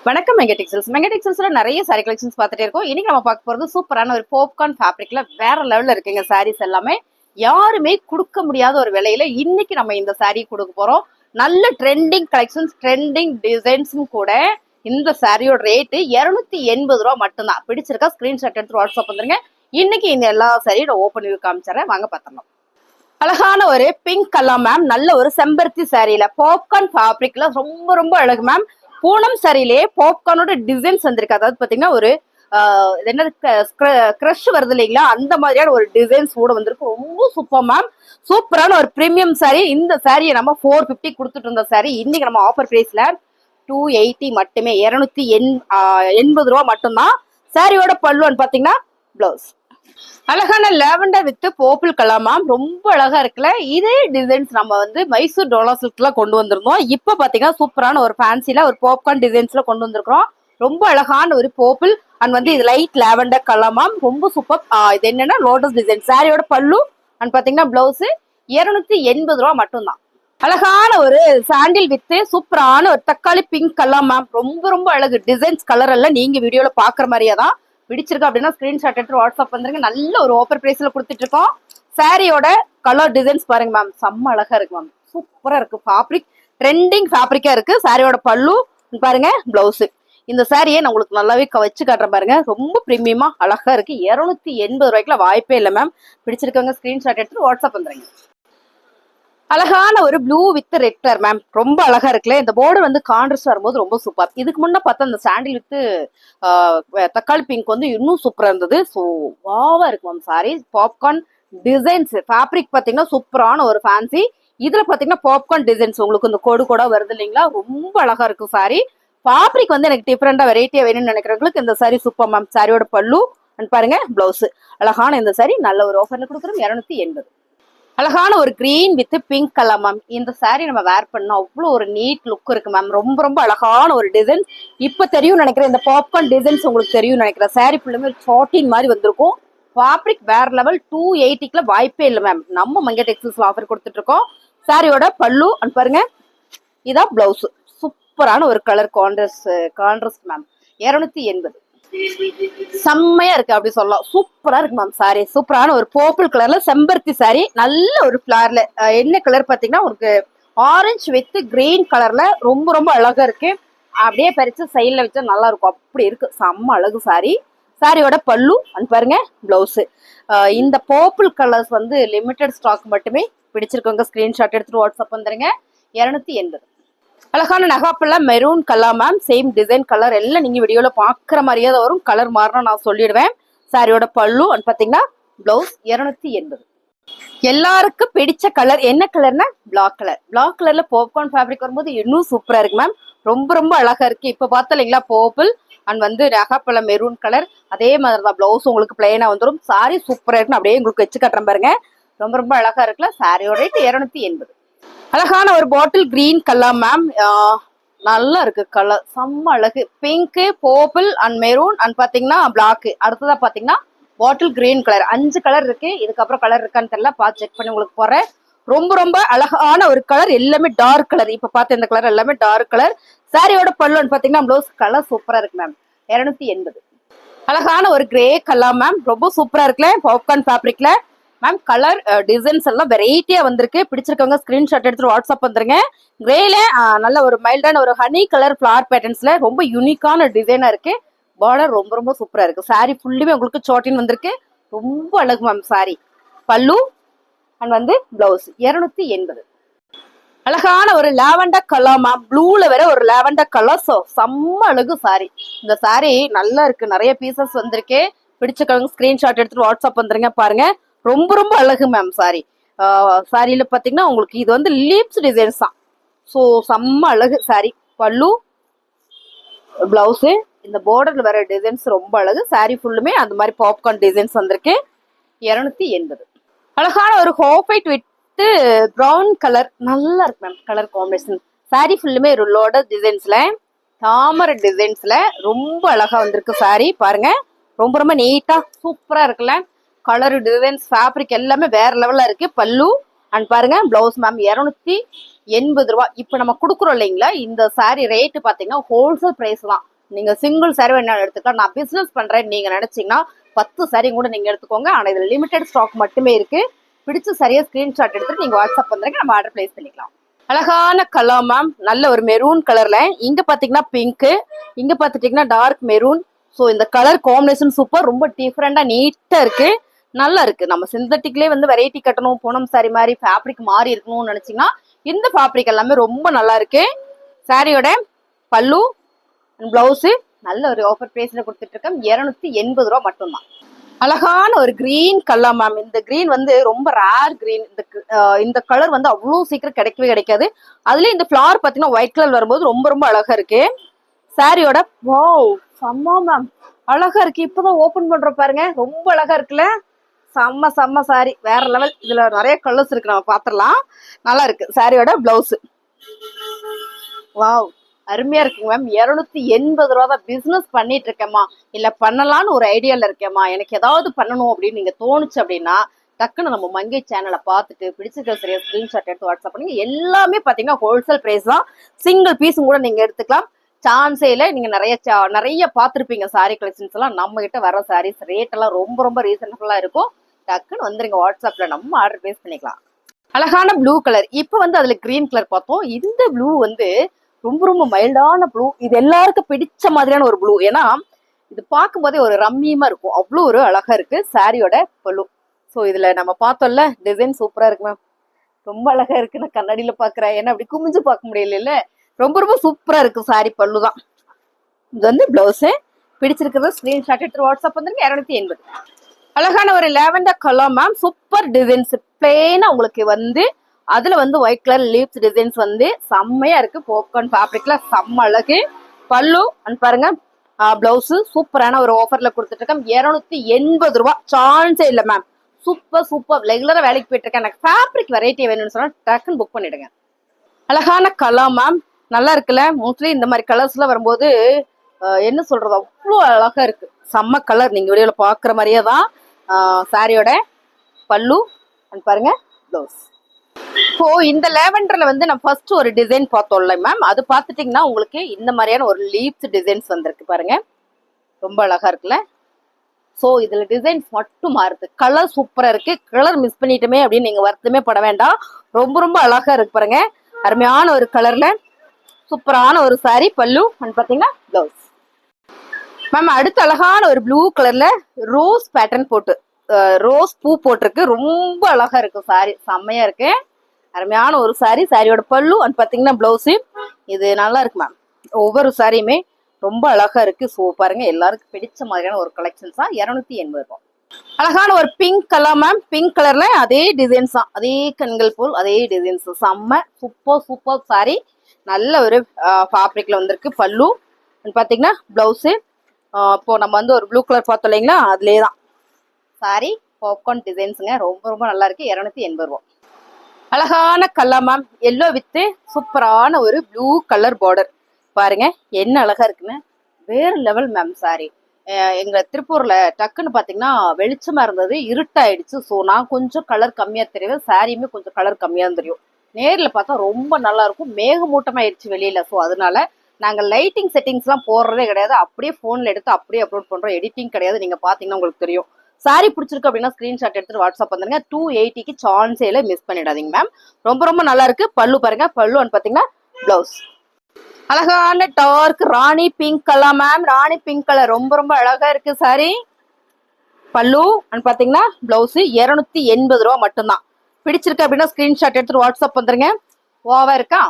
வணக்கம் மெங்கடெக்ஸல்ஸ்ல நிறைய sorry collections பார்த்துட்டே இருக்கோம். இன்னைக்கு நம்ம பார்க்க போறது சூப்பரான ஒரு பாப்கார்ன் ஃபேப்ரிக்ல வேற லெவல்ல இருக்குங்க சாரீஸ் எல்லாமே. யாருமே கொடுக்க முடியாத ஒரு விலையில இன்னைக்கு நம்ம இந்த சாரீ கொடுக்க போறோம். நல்ல ட்ரெண்டிங் கலெக்ஷன்ஸ், ட்ரெண்டிங் டிசைன்ஸும் கூட. இந்த சாரியோட ரேட்டு 280 ரூபா மட்டும்தான். பிடிச்சிருக்கா ஸ்கிரீன்ஷாட் எடுத்து வாட்ஸ்அப் வந்துருங்க. இன்னைக்கு இந்த எல்லா சாரியோட ஓப்பன் வியூ காமிச்சிடறேன், வாங்க பார்த்துடலாம். அழகான ஒரு பிங்க் கலர் மேம், நல்ல ஒரு செம்பருத்தி சாரியில பாப்கார்ன் ஃபேப்ரிக்ல ரொம்ப ரொம்ப அழகு மேம். பூனம் சாரியிலே பாப்கார்னோட டிசைன்ஸ் வந்திருக்கு. அதாவது பாத்தீங்கன்னா ஒரு என்ன கிரஷ் வருது இல்லைங்களா, அந்த மாதிரியான ஒரு டிசைன்ஸ் கூட வந்திருக்கு. ரொம்ப சூப்பர் மேம், சூப்பரான ஒரு பிரீமியம் சாரி. இந்த சாரியை நம்ம 450 கொடுத்துட்டு இருந்த சாரி இன்னைக்கு நம்ம ஆஃபர் பிரைஸ்ல 280 மட்டுமே, 280 ரூபா மட்டும்தான். சாரியோட பல்லுன்னு பாத்தீங்கன்னா பிளவுஸ் அழகான lavender with purple colour ma'am, ரொம்ப அழகா இருக்குல்ல. இதே டிசைன்ஸ் நம்ம வந்து மைசூர் டோலா சில்க்ல கொண்டு வந்திருந்தோம். இப்ப பாத்தீங்கன்னா சூப்பரான ஒரு ஃபேன்சில ஒரு பாப்கார்ன் டிசைன்ஸ்ல கொண்டு வந்திருக்கிறோம். ரொம்ப அழகான ஒரு பர்பிள் அண்ட் வந்து இது லைட் லாவெண்டர் கலர் மேம், ரொம்ப சூப்பர். இது என்னன்னா லோட்டஸ் டிசைன். சாரியோட பல்லு அண்ட் பாத்தீங்கன்னா பிளவுஸ் 280 ரூபா மட்டும்தான். அழகான ஒரு சாண்டில் வித் சூப்பரான ஒரு தக்காளி பிங்க் கலர் மேம், ரொம்ப ரொம்ப அழகு. டிசைன்ஸ் கலர் எல்லாம் நீங்க வீடியோல பாக்குற மாதிரியே தான். பிடிச்சிருக்கா அப்படின்னா ஸ்கிரீன்ஷாட் எடுத்து வாட்ஸ்அப் வந்துருங்க. நல்ல ஒரு ஆஃபர் பிரைஸ்ல கொடுத்துட்டு இருக்கோம். சாரியோட கலர் டிசைன்ஸ் பாருங்க மேம், செம்ம அழகா இருக்கு மேம், சூப்பரா இருக்கு. ஃபேப்ரிக் ட்ரெண்டிங் ஃபேப்ரிக்கா இருக்கு. சாரியோட பல்லு பாருங்க, பிளவுஸ். இந்த சாரியை நான் உங்களுக்கு நல்லாவே வச்சு காட்டுறேன் பாருங்க, ரொம்ப பிரீமியமா அழகா இருக்கு. 280 ரூபாய்க்குல வாய்ப்பே இல்லை மேம். பிடிச்சிருக்கவங்க ஸ்கிரீன்ஷாட் எடுத்து வாட்ஸ்அப் வந்துருங்க. அழகான ஒரு blue with red colour ma'am, ரொம்ப அழகா இருக்குல்ல. இந்த பார்டர் வந்து கான்ட்ராஸ்ட் வரும்போது ரொம்ப சூப்பர். இதுக்கு முன்ன பார்த்தா அந்த சாண்டில் வித் தக்காளி பிங்க் வந்து இன்னும் சூப்பரா இருந்தது. ஸோ வாவா இருக்கு ma'am sorry. Popcorn designs fabric பார்த்தீங்கன்னா சூப்பரான ஒரு ஃபேன்சி. இதுல பாத்தீங்கன்னா பாப்கார்ன் டிசைன்ஸ் உங்களுக்கு இந்த கோடு கூட வருது இல்லைங்களா, ரொம்ப அழகா இருக்கும் சாரி. ஃபேப்ரிக் வந்து எனக்கு டிஃப்ரெண்டா வெரைட்டியா வேணும்னு நினைக்கிறவங்களுக்கு இந்த சாரி சூப்பர் மேம். சாரியோட பல்லு அண்ட் பாருங்க பிளவுஸ். அழகான இந்த சாரி நல்ல ஒரு ஆஃபர்ல கொடுக்குறோம், 280. அழகான ஒரு green with pink colour ma'am. இந்த சாரி நம்ம வேர் பண்ணா அவ்வளோ ஒரு நீட் லுக் இருக்கு மேம். ரொம்ப ரொம்ப அழகான ஒரு டிசைன். இப்ப தெரியும் நினைக்கிறேன், இந்த பாப்கார்ன் டிசைன்ஸ் உங்களுக்கு தெரியும் நினைக்கிறேன். சாரி ஃபுல்லுமே சாட்டின் மாதிரி வந்திருக்கும். ஃபேப்ரிக் வேற லெவல். 280க்குல வாய்ப்பே இல்லை மேம். நம்ம மங்க டெக்ஸ்டைல்ஸ்ல ஆஃபர் கொடுத்துட்டு இருக்கோம். சாரியோட பல்லு அண்ட் பாருங்க, இதான் பிளவுஸ். சூப்பரான ஒரு கலர் கான்ட்ராஸ்ட் மேம், 280. செம்மையா இருக்கு அப்படி சொல்லலாம். சூப்பரா இருக்கு மேம் சாரி. சூப்பரான ஒரு பர்பிள் கலர்ல செம்பருத்தி சாரி, நல்ல ஒரு ஃபிளார்ல என்ன கலர் பாத்தீங்கன்னா உங்களுக்கு ஆரஞ்சு வித் கிரீன் கலர்ல ரொம்ப ரொம்ப அழகா இருக்கு. அப்படியே பறிச்சு சைட்ல வச்சா நல்லா இருக்கும், அப்படி இருக்கு. செம்ம அழகு சாரி. சாரியோட பல்லு அண்ட் பாருங்க பிளவுஸ். இந்த பர்பிள் கலர்ஸ் வந்து லிமிடெட் ஸ்டாக் மட்டுமே. பிடிச்சிருக்கவங்க ஸ்கிரீன்ஷாட் எடுத்துட்டு வாட்ஸ்அப் வந்துருங்க. 280. அழகான நகாப்பல்ல maroon colour ma'am, same design colour எல்லாம் நீங்க வீடியோல பாக்குற மாதிரியே தான் வரும். கலர் மாறணும் நான் சொல்லிடுவேன். சாரியோட பல்லு அண்ட் பாத்தீங்கன்னா பிளவுஸ் 280. எல்லாருக்கும் பிடிச்ச கலர் என்ன கலர்னா பிளாக் கலர். பிளாக் கலர்ல பாப்கார்ன் ஃபேப்ரிக் வரும்போது இன்னும் சூப்பரா இருக்கு மேம், ரொம்ப ரொம்ப அழகா இருக்கு. இப்ப பார்த்தா இல்லைங்களா பர்பிள் அண்ட் வந்து நகாப்பல்ல மெரூன் கலர், அதே மாதிரி தான் பிளவுஸ் உங்களுக்கு பிளைனா வந்துடும். சாரி சூப்பரா இருக்குன்னு அப்படியே உங்களுக்கு வச்சு கட்டுறேன் பாருங்க, ரொம்ப ரொம்ப அழகா இருக்குல்ல. சாரியோட ரேட் 280. அழகான ஒரு பாட்டில் கிரீன் கலர் மேம், நல்லா இருக்கு கலர், செம்ம அழகு. Pink, purple and maroon and பாத்தீங்கன்னா பிளாக். அடுத்ததா பாத்தீங்கன்னா பாட்டில் கிரீன் கலர். 5 கலர் இருக்கு. இதுக்கப்புறம் கலர் இருக்கான்னு தெரியல, பார்த்து செக் பண்ணி உங்களுக்கு போறேன். ரொம்ப ரொம்ப அழகான ஒரு கலர், எல்லாமே டார்க் கலர். இப்ப பார்த்த இந்த கலர் எல்லாமே டார்க் கலர். சாரியோட பல்லுன்னு பாத்தீங்கன்னா ப்ளவுஸ் கலர் சூப்பரா இருக்கு மேம், 280. அழகான ஒரு கிரே கலர் மேம், ரொம்ப சூப்பரா இருக்குல்ல பாப்கார்ன் ஃபேப்ரிக்ல மேம். கலர் டிசைன்ஸ் எல்லாம் வெரைட்டியா வந்திருக்கு. பிடிச்சிருக்கவங்க ஸ்கிரீன்ஷாட் எடுத்துட்டு வாட்ஸ்அப் வந்துருங்க. கிரேல நல்ல ஒரு மைல்டான ஒரு ஹனி கலர் ஃபிளார் பேட்டர்ன்ஸ்ல ரொம்ப யூனிக்கான டிசைனா இருக்கு. பார்டர் ரொம்ப ரொம்ப சூப்பரா இருக்கு. சாரி ஃபுல்லுமே உங்களுக்கு சாட்டின் வந்திருக்கு, ரொம்ப அழகு மேம். சாரி பல்லு அண்ட் வந்து பிளவுஸ் 280. அழகான ஒரு லாவெண்டர் கலர் மேம், ப்ளூல வேற ஒரு லாவெண்டர் கலர். செம்ம அழகு சாரி. இந்த சாரி நல்லா இருக்கு, நிறைய பீசஸ் வந்திருக்கு. பிடிச்சவங்க ஸ்கிரீன்ஷாட் எடுத்துட்டு வாட்ஸ்அப் வந்துருங்க. பாருங்க ரொம்ப ரொம்ப அழகு மேம் சாரி. சாரியில பாத்தீங்கன்னா உங்களுக்கு இது வந்து லீப்ஸ் டிசைன்ஸ் தான். ஸோ செம்ம அழகு சாரி. பல்லு பிளவுஸ், இந்த பார்டர்ல வர டிசைன்ஸ் ரொம்ப அழகு. சாரி ஃபுல்லுமே அந்த மாதிரி பாப்கார்ன் டிசைன்ஸ் வந்திருக்கு, 280. அழகான ஒரு half white with brown colour, நல்லா இருக்கு மேம் கலர் காம்பினேஷன். சாரி ஃபுல்லுமே ஒரு லோட டிசைன்ஸ்ல தாமரை டிசைன்ஸ்ல ரொம்ப அழகா வந்திருக்கு சாரி. பாருங்க ரொம்ப ரொம்ப நீட்டா சூப்பரா இருக்குல்ல. கலர் டிசைன்ஸ் ஃபேப்ரிக் எல்லாமே வேற லெவல்ல இருக்கு. பல்லு அண்ட் பாருங்க பிளவுஸ் மேம், 280 ரூபா. இப்ப நம்ம கொடுக்குறோம் இல்லைங்களா, இந்த சாரி ரேட்டு பாத்தீங்கன்னா ஹோல்சேல் பிரைஸ் தான். நீங்க சிங்கிள் சாரி வேணாலும் எடுத்துக்கலாம். நான் பிசினஸ் பண்றேன் நீங்க நினைச்சீங்கன்னா 10 சாரி கூட நீங்க எடுத்துக்கோங்க. ஆனா இதுல லிமிடெட் ஸ்டாக் மட்டுமே இருக்கு. பிடிச்ச சரியா ஸ்கிரீன்ஷாட் எடுத்துட்டு நீங்க வாட்ஸ்அப் பண்றீங்க, நம்ம ஆர்டர் பிளேஸ் பண்ணிக்கலாம். அழகான கலர் மேம், நல்ல ஒரு மெரூன் கலர்ல, இங்க பாத்தீங்கன்னா பிங்க், இங்க பாத்துட்டீங்கன்னா டார்க் மெரூன். ஸோ இந்த கலர் காம்பினேஷன் சூப்பர், ரொம்ப டிஃப்ரெண்டா நீட்டா இருக்கு, நல்லா இருக்கு. நம்ம சிந்தட்டிக்லேயே வந்து வெரைட்டி கட்டணும், பூனம் சாரி மாதிரி ஃபேப்ரிக் மாறி இருக்கணும்னு நினைச்சீங்கன்னா இந்த ஃபேப்ரிக் எல்லாமே ரொம்ப நல்லா இருக்கு. சாரியோட பல்லு அண்ட் பிளவுஸ் நல்ல ஒரு ஆஃபர் பிரைஸ்ல கொடுத்துட்டு இருக்கேன். 280 ரூபா மட்டும்தான். அழகான ஒரு கிரீன் கலர் மேம். இந்த கிரீன் வந்து ரொம்ப ரேர் கிரீன். இந்த கலர் வந்து அவ்வளோ சீக்கிரம் கிடைக்கவே கிடைக்காது. அதுலயும் இந்த ஃபிளவர் பாத்தீங்கன்னா ஒயிட் கலர் வரும்போது ரொம்ப ரொம்ப அழகா இருக்கு. சாரியோட வாவ் செம்ம மேம், அழகா இருக்கு. இப்பதான் ஓபன் பண்ற பாருங்க, ரொம்ப அழகா இருக்குல்ல, செம்ம செம்ம சாரி, வேற லெவல். இதுல நிறைய கலர்ஸ் இருக்கு, நம்ம பாத்திரலாம். நல்லா இருக்கு. சாரியோட பிளவுஸ் வாவ் அருமையா இருக்குங்க மேம். 280 ரூபா தான். பிசினஸ் பண்ணிட்டு இருக்கேம்மா, இல்ல பண்ணலான்னு ஒரு ஐடியால இருக்கேம்மா, எனக்கு ஏதாவது பண்ணணும் அப்படின்னு நீங்க தோணுச்சு அப்படின்னா டக்குன்னு நம்ம மங்கை சேனலை பார்த்துட்டு பிடிச்சிருக்க சரியா ஸ்கிரீன்ஷாட் எடுத்து வாட்ஸ்அப் பண்ணுங்க. எல்லாமே பாத்தீங்கன்னா ஹோல்சேல் பிரைஸ் தான். சிங்கிள் பீஸும் கூட நீங்க எடுத்துக்கலாம், சான்ஸே இல்லை. நீங்க நிறைய பார்த்துருப்பீங்க சாரி கலெக்ஷன்ஸ் எல்லாம். நம்ம கிட்ட வர சாரீஸ் ரேட் எல்லாம் ரொம்ப ரொம்ப ரீசனபிளா இருக்கும். டக்குன்னு வந்துருங்க வாட்ஸ்அப்ல, நம்ம ஆர்டர் பிளேஸ் பண்ணிக்கலாம். அழகான ப்ளூ கலர். இப்போ வந்து அதுல கிரீன் கலர் பார்த்தோம். இந்த ப்ளூ வந்து ரொம்ப ரொம்ப மைல்டான ப்ளூ. இது எல்லாருக்கும் பிடிச்ச மாதிரியான ஒரு ப்ளூ. ஏன்னா இது பார்க்கும் போதே ஒரு ரம்மியமா இருக்கும், அவ்வளோ ஒரு அழகா இருக்கு. சாரியோட பல்லு. ஸோ இதுல நம்ம பார்த்தோம்ல, டிசைன் சூப்பரா இருக்கு மேம், ரொம்ப அழகா இருக்கு. நான் கண்ணாடியில பாக்குறேன், ஏன்னா அப்படி குமிஞ்சு பார்க்க முடியல. ரொம்ப ரொம்ப சூப்பரா இருக்கு. சாரி பல்லு தான். இது வந்து பிளவுஸ். பிடிச்சிருக்கிறது ஸ்கிரீன்ஷாட் எடுத்து வாட்ஸ்அப் வந்துருங்க. 280. அழகான ஒரு lavender colour ma'am, super designs. பிளெயினா உங்களுக்கு வந்து அதுல வந்து ஒயிட் கலர் லீவ்ஸ் டிசைன்ஸ் வந்து செம்மையா இருக்கு. பாப்கார்ன் ஃபேப்ரிக்ல செம்ம அழகு. பல்லு அண்ட் பாருங்க, பிளவுஸ் சூப்பரான ஒரு ஆஃபர்ல கொடுத்துட்டு இருக்கேன். 280 ரூபா, சான்ஸே இல்லை மேம். Super super. ரெகுலரா வேலைக்கு போயிட்டு இருக்கேன், எனக்கு ஃபேப்ரிக் வெரைட்டி வேணும்னு சொன்னா டக்குன்னு புக் பண்ணிடுங்க. அழகான கலர் மேம், நல்லா இருக்குல்ல. மோஸ்ட்லி இந்த மாதிரி கலர்ஸ் எல்லாம் வரும்போது என்ன சொல்றது, அவ்வளோ அழகா இருக்கு. செம்ம கலர், நீங்க வீடியோல பாக்குற மாதிரியே தான். சாரியோட பல்லு அண்ட் பாருங்க ப்ளவுஸ். இப்போ இந்த லேவெண்டர்ல வந்து நம்ம ஃபர்ஸ்ட் ஒரு டிசைன் பார்த்தோம்ல மேம், அது பார்த்துட்டீங்கன்னா உங்களுக்கு இந்த மாதிரியான ஒரு லீவ்ஸ் டிசைன்ஸ் வந்திருக்கு பாருங்க, ரொம்ப அழகா இருக்குல்ல. ஸோ இதுல டிசைன்ஸ் மட்டும் மாறுது, கலர் சூப்பரா இருக்கு. கலர் மிஸ் பண்ணிட்டுமே அப்படின்னு நீங்க வருத்தமே பட வேண்டாம், ரொம்ப ரொம்ப அழகா இருக்கு பாருங்க. அருமையான ஒரு கலர்ல சூப்பரான ஒரு சாரி, பல்லு அண்ட் பாத்தீங்கன்னா பிளவுஸ். மேம் அடுத்து அழகான ஒரு ப்ளூ கலர்ல ரோஸ் பேட்டர்ன் போட்டு ரோஸ் பூ போட்டிருக்கு, ரொம்ப அழகா இருக்கு. சாரி செம்மையா இருக்கு, அருமையான ஒரு சாரி. சாரியோட பல்லு அண்ட் பாத்தீங்கன்னா பிளவுஸ். இது நல்லா இருக்கு மேம், ஒவ்வொரு சாரியுமே ரொம்ப அழகா இருக்கு. ஸோ பாருங்க, எல்லாருக்கும் பிடிச்ச மாதிரியான ஒரு கலெக்ஷன்ஸ் தான். 280 ரூபாய். அழகான ஒரு பிங்க் கலர் மேம், பிங்க் கலர்ல அதே டிசைன்ஸ் தான், அதே கண்கள் போல் அதே டிசைன்ஸ். செம்ம சூப்பர் சூப்பர் சாரி, நல்ல ஒரு ஃபேப்ரிக்ல வந்திருக்கு. பல்லு பாத்தீங்கன்னா பிளவுஸ். இப்போ நம்ம வந்து ஒரு ப்ளூ கலர் பார்த்தோம் இல்லைங்களா, அதுலேயே தான் சாரி. பாப்கார்ன் டிசைன்ஸுங்க, ரொம்ப ரொம்ப நல்லா இருக்கு. 280 ரூபா. அழகான கலர் மேம், எல்லோ வித் சூப்பரான ஒரு ப்ளூ கலர் பார்டர். பாருங்க என்ன அழகா இருக்குன்னு, வேற லெவல் மேம். சாரி எங்க திருப்பூர்ல டக்குன்னு பாத்தீங்கன்னா வெளிச்சமா இருந்தது, இருட்டாயிடுச்சு. ஸோ நான் கொஞ்சம் கலர் கம்மியா தெரியும், சாரியுமே கொஞ்சம் கலர் கம்மியா தெரியும். நேர்ல பார்த்தா ரொம்ப நல்லா இருக்கும், மேகமூட்டமாயிடுச்சு வெளியில. ஸோ அதனால நாங்க லைட்டிங் செட்டிங்ஸ் எல்லாம் போடுறதே கிடையாது, அப்படியே போன்ல எடுத்து அப்படியே அப்லோட் பண்றோம், எடிட்டிங் கிடையாது. நீங்க பாத்தீங்கன்னா உங்களுக்கு தெரியும். சாரி பிடிச்சிருக்கு அப்படின்னா ஸ்கிரீன்ஷாட் எடுத்துட்டு வாட்ஸ்அப் பண்ணுங்க. 280க்கு சான்ஸேல மிஸ் பண்ணிடாதீங்க மேம், ரொம்ப ரொம்ப நல்லா இருக்கு. பல்லு பாருங்க, பல்லு அண்ட் பாத்தீங்கன்னா பிளவுஸ். அழகான டார்க் ராணி பிங்க் கலர் மேம், ராணி பிங்க் கலர் ரொம்ப ரொம்ப அழகா இருக்கு. சாரி பல்லு அண்ட் பாத்தீங்கன்னா பிளவுஸ். 280 ரூபா மட்டும்தான். பிடிச்சிருக்கு அப்படின்னா ஸ்கிரீன்ஷாட் எடுத்துட்டு வாட்ஸ்அப் வந்துருங்க. ஓவா இருக்கா.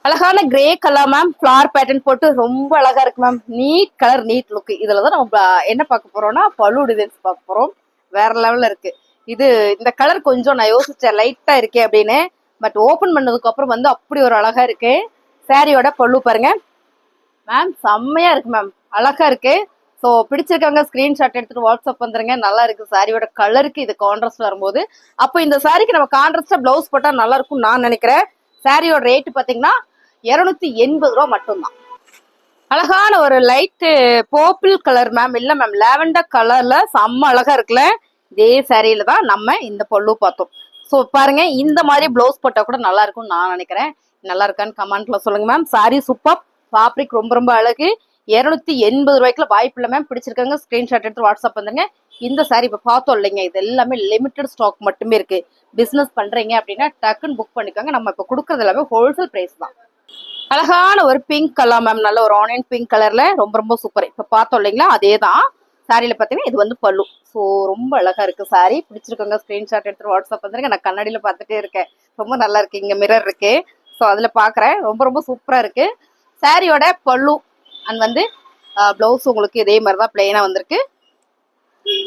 அழகான grey colour ma'am, flower pattern போட்டு ரொம்ப அழகா இருக்கு ma'am. Neat colour, neat look. இதுலதான் நம்ம என்ன பார்க்க போறோம்னா பல்லு டிசைன்ஸ் பார்க்க போறோம், வேற லெவல்ல இருக்கு. இது இந்த கலர் கொஞ்சம் நான் யோசிச்சேன் லைட்டா இருக்கே அப்படின்னு, பட் ஓபன் பண்ணதுக்கு அப்புறம் வந்து அப்படி ஒரு அழகா இருக்கு. சாரியோட பல்லு பாருங்க மேம், செம்மையா இருக்கு மேம், அழகா இருக்கு. ஸோ பிடிச்சிருக்காங்க ஸ்கிரீன்ஷாட் எடுத்துட்டு வாட்ஸ்அப் வந்துருங்க. நல்லா இருக்கு. சாரியோட கலருக்கு இது கான்ட்ராஸ்ட் வரும்போது, அப்போ இந்த சாரிக்கு நம்ம கான்ட்ராஸ்டா பிளவுஸ் போட்டா நல்லா இருக்கும் நான் நினைக்கிறேன். சாரியோட ரேட் பாத்தீங்கன்னா 280 ரூபா மட்டும்தான். அழகான ஒரு லைட் பர்பிள் கலர் மேம், இல்ல மேம் லாவெண்டர் கலர்ல செம்ம அழகா இருக்குல்ல. இதே சாரியில தான் நம்ம இந்த பல்லு பார்த்தோம். ஸோ பாருங்க, இந்த மாதிரி பிளவுஸ் போட்டா கூட நல்லா இருக்கும்னு நான் நினைக்கிறேன். நல்லா இருக்கான்னு கமெண்ட்ல சொல்லுங்க மேம். சாரி சூப்பர், ஃபேப்ரிக் ரொம்ப ரொம்ப அழகு. 280 ரூபாய்க்குள்ள வாய்ப்பு இல்லை மேம். பிடிச்சிருக்காங்க ஸ்கிரீன்ஷாட் எடுத்து வாட்ஸ்அப் வந்துருங்க. இந்த சாரி இப்ப பார்த்தோம் இல்லைங்க, இது எல்லாமே லிமிடெட் ஸ்டாக் மட்டுமே இருக்கு. பிசினஸ் பண்றீங்க அப்படின்னா டக்குன்னு புக் பண்ணிக்கோங்க. நம்ம இப்ப கொடுக்கறது எல்லாமே ஹோல்சேல் பிரைஸ் தான். அழகான ஒரு பிங்க் கலர் மேம், நல்ல ஒரு ஆனியன் பிங்க் கலர்ல ரொம்ப ரொம்ப சூப்பர். இப்ப பார்த்தோம் இல்லைங்களா, அதே தான் சாரியில பாத்தீங்கன்னா இது வந்து பல்லு. ஸோ ரொம்ப அழகா இருக்கு சாரி. பிடிச்சிருக்கோங்க ஸ்கிரீன்ஷாட் எடுத்து வாட்ஸ்அப் வந்துருங்க. நான் கண்ணாடியில பார்த்துட்டே இருக்கேன், ரொம்ப நல்லா இருக்கு. இங்க மிரர் இருக்கு, ஸோ அதுல பாக்குறேன். ரொம்ப ரொம்ப சூப்பரா இருக்கு சாரியோட பல்லு. அண்ட் வந்து பிளவுஸ் உங்களுக்கு இதே மாதிரி தான் பிளெயினா வந்திருக்கு.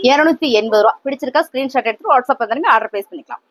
280 ரூபா. பிடிச்சிருக்கா ஸ்கிரீன்ஷாட் எடுத்து வாட்ஸ்அப் வந்துருங்க, ஆர்டர் பிளேஸ் பண்ணிக்கலாம்.